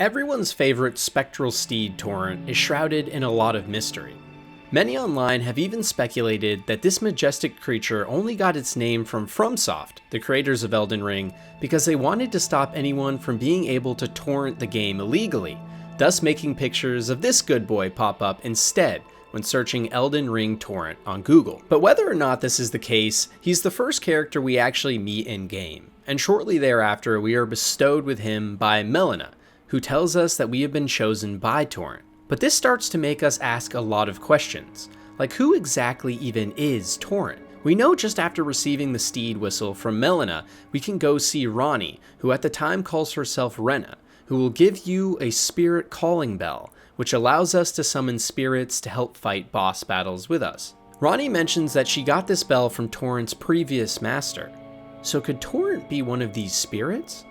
Everyone's favorite spectral steed Torrent is shrouded in a lot of mystery. Many online have even speculated that this majestic creature only got its name from Fromsoft, the creators of Elden Ring, because they wanted to stop anyone from being able to torrent the game illegally, thus making pictures of this good boy pop up instead when searching Elden Ring Torrent on Google. But whether or not this is the case, he's the first character we actually meet in-game, and shortly thereafter we are bestowed with him by Melina, who tells us that we have been chosen by Torrent. But this starts to make us ask a lot of questions, like who exactly even is Torrent? We know just after receiving the steed whistle from Melina, we can go see Ranni, who at the time calls herself Renna, who will give you a spirit calling bell, which allows us to summon spirits to help fight boss battles with us. Ranni mentions that she got this bell from Torrent's previous master. So could Torrent be one of these spirits?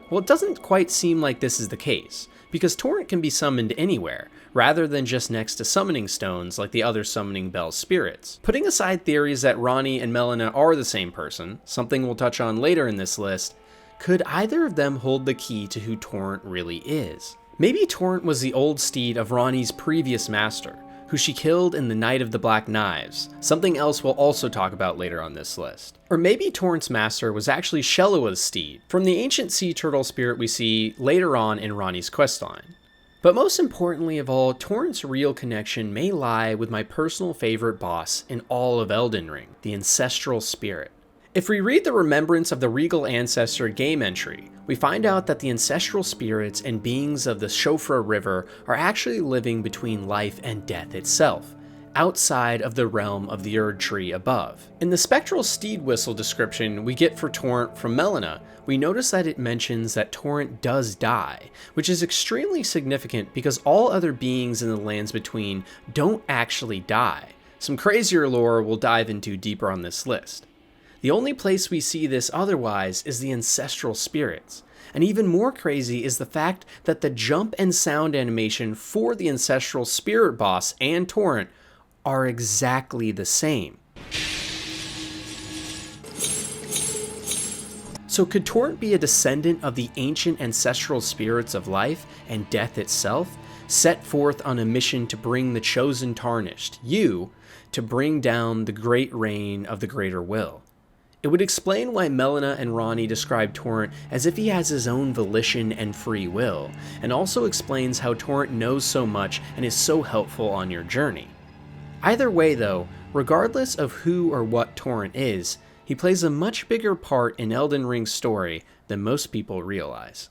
Well, it doesn't quite seem like this is the case, because Torrent can be summoned anywhere, rather than just next to summoning stones like the other summoning bell spirits. Putting aside theories that Ranni and Melina are the same person, something we'll touch on later in this list, could either of them hold the key to who Torrent really is? Maybe Torrent was the old steed of Ranni's previous master, who she killed in the Night of the Black Knives, something else we'll also talk about later on this list. Or maybe Torrent's master was actually Sheloa's steed, from the ancient sea turtle spirit we see later on in Ranni's questline. But most importantly of all, Torrent's real connection may lie with my personal favorite boss in all of Elden Ring, the ancestral spirit. If we read the Remembrance of the Regal Ancestor game entry, we find out that the ancestral spirits and beings of the Shofra River are actually living between life and death itself, outside of the realm of the Erd Tree above. In the spectral steed whistle description we get for Torrent from Melina, we notice that it mentions that Torrent does die, which is extremely significant because all other beings in the lands between don't actually die. Some crazier lore we'll dive into deeper on this list. The only place we see this otherwise is the ancestral spirits. And even more crazy is the fact that the jump and sound animation for the ancestral spirit boss and Torrent are exactly the same. So could Torrent be a descendant of the ancient ancestral spirits of life and death itself, set forth on a mission to bring the chosen tarnished, you, to bring down the great reign of the greater will? It would explain why Melina and Ranni describe Torrent as if he has his own volition and free will, and also explains how Torrent knows so much and is so helpful on your journey. Either way though, regardless of who or what Torrent is, he plays a much bigger part in Elden Ring's story than most people realize.